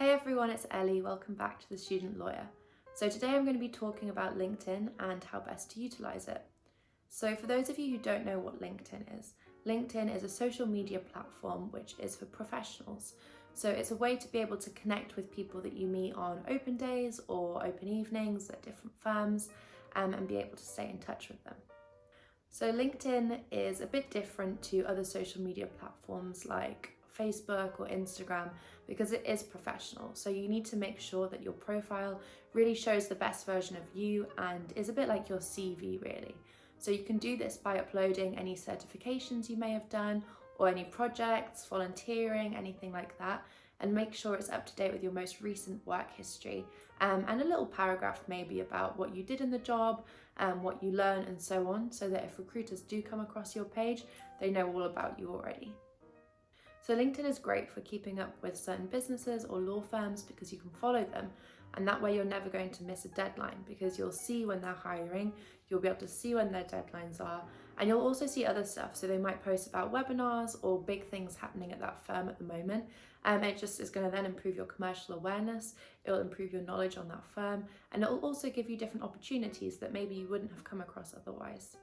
Hey everyone, it's Ellie. Welcome back to The Student Lawyer. So today I'm going to be talking about LinkedIn and how best to utilize it. So for those of you who don't know what LinkedIn is a social media platform which is for professionals. So it's a way to be able to connect with people that you meet on open days or open evenings at different firms and be able to stay in touch with them. So LinkedIn is a bit different to other social media platforms like Facebook or Instagram because it is professional. So you need to make sure that your profile really shows the best version of you and is a bit like your CV really. So you can do this by uploading any certifications you may have done or any projects, volunteering, anything like that, and make sure it's up to date with your most recent work history and a little paragraph maybe about what you did in the job, what you learned and so on, so that if recruiters do come across your page, they know all about you already. So LinkedIn is great for keeping up with certain businesses or law firms because you can follow them, and that way you're never going to miss a deadline because you'll see when they're hiring, you'll be able to see when their deadlines are, and you'll also see other stuff. So they might post about webinars or big things happening at that firm at the moment, and it just is going to then improve your commercial awareness, it'll improve your knowledge on that firm, and it'll also give you different opportunities that maybe you wouldn't have come across otherwise.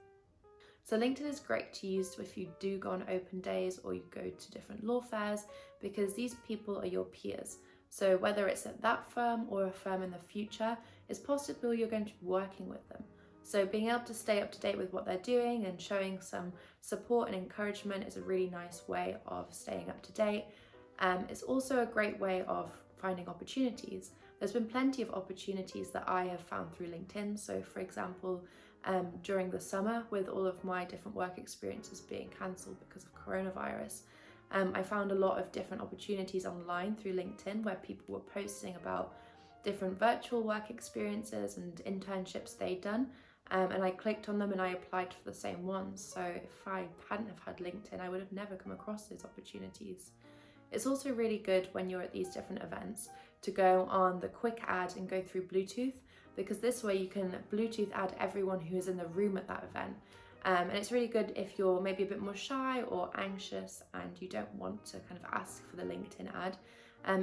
So LinkedIn is great to use if you do go on open days or you go to different law fairs because these people are your peers. So whether it's at that firm or a firm in the future, it's possible you're going to be working with them. So being able to stay up to date with what they're doing and showing some support and encouragement is a really nice way of staying up to date. It's also a great way of finding opportunities. There's been plenty of opportunities that I have found through LinkedIn. So for example, during the summer with all of my different work experiences being cancelled because of coronavirus, I found a lot of different opportunities online through LinkedIn where people were posting about different virtual work experiences and internships they'd done, and I clicked on them and I applied for the same ones. So if I hadn't have had LinkedIn, I would have never come across those opportunities. It's also really good when you're at these different events to go on the quick ad and go through Bluetooth, because this way you can Bluetooth add everyone who is in the room at that event. And it's really good if you're maybe a bit more shy or anxious and you don't want to kind of ask for the LinkedIn ad.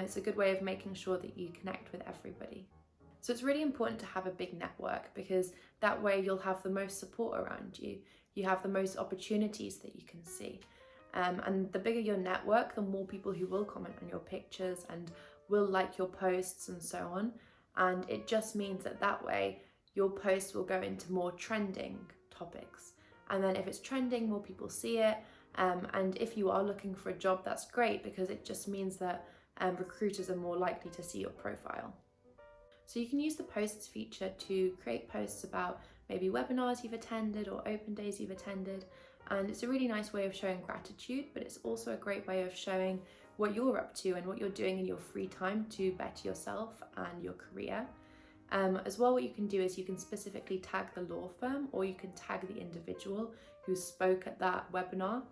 It's a good way of making sure that you connect with everybody. So it's really important to have a big network because that way you'll have the most support around you. You have the most opportunities that you can see. And the bigger your network, the more people who will comment on your pictures and will like your posts and so on. And it just means that way your post will go into more trending topics. And then if it's trending, more people see it. And if you are looking for a job, that's great because it just means that recruiters are more likely to see your profile. So you can use the posts feature to create posts about maybe webinars you've attended or open days you've attended. And it's a really nice way of showing gratitude, but it's also a great way of showing what you're up to and what you're doing in your free time to better yourself and your career. As well, what you can do is you can specifically tag the law firm or you can tag the individual who spoke at that webinar.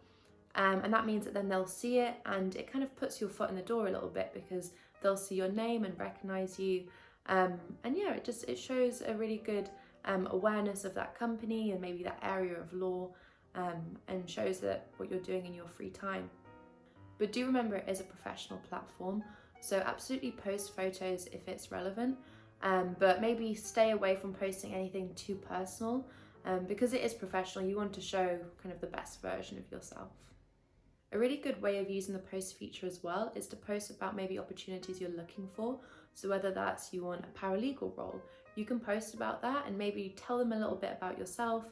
And that means that then they'll see it and it kind of puts your foot in the door a little bit because they'll see your name and recognize you. And yeah, it shows a really good awareness of that company and maybe that area of law, and shows that what you're doing in your free time. But do remember it is a professional platform, so absolutely post photos if it's relevant, but maybe stay away from posting anything too personal because it is professional. You want to show kind of the best version of yourself. A really good way of using the post feature as well is to post about maybe opportunities you're looking for. So whether that's you want a paralegal role, you can post about that and maybe tell them a little bit about yourself,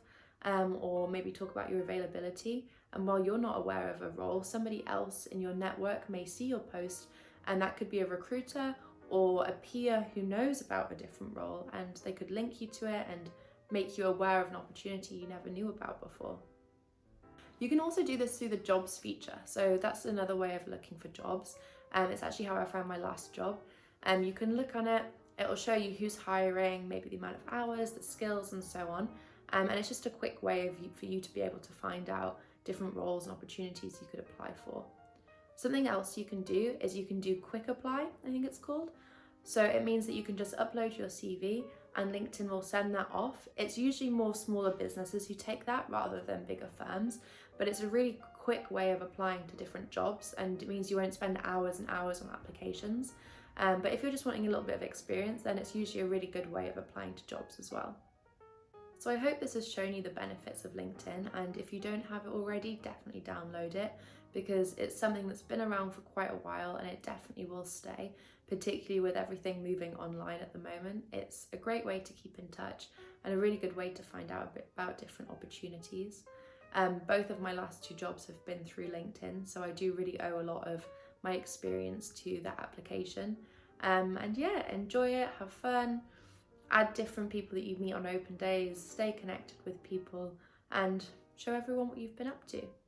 or maybe talk about your availability. And while you're not aware of a role, somebody else in your network may see your post, and that could be a recruiter or a peer who knows about a different role, and they could link you to it and make you aware of an opportunity you never knew about before. You can also do this through the jobs feature. So that's another way of looking for jobs. It's actually how I found my last job. You can look on it, it'll show you who's hiring, maybe the amount of hours, the skills and so on. And it's just a quick way for you to be able to find out different roles and opportunities you could apply for. Something else you can do is you can do quick apply, I think it's called. So it means that you can just upload your CV and LinkedIn will send that off. It's usually more smaller businesses who take that rather than bigger firms, but it's a really quick way of applying to different jobs and it means you won't spend hours and hours on applications. But if you're just wanting a little bit of experience, then it's usually a really good way of applying to jobs as well. So I hope this has shown you the benefits of LinkedIn, and if you don't have it already, definitely download it, because it's something that's been around for quite a while and it definitely will stay, particularly with everything moving online at the moment. It's a great way to keep in touch and a really good way to find out a bit about different opportunities. Both of my last 2 jobs have been through LinkedIn, so I do really owe a lot of my experience to that application. And yeah, enjoy it, have fun, add different people that you meet on open days, stay connected with people, and show everyone what you've been up to.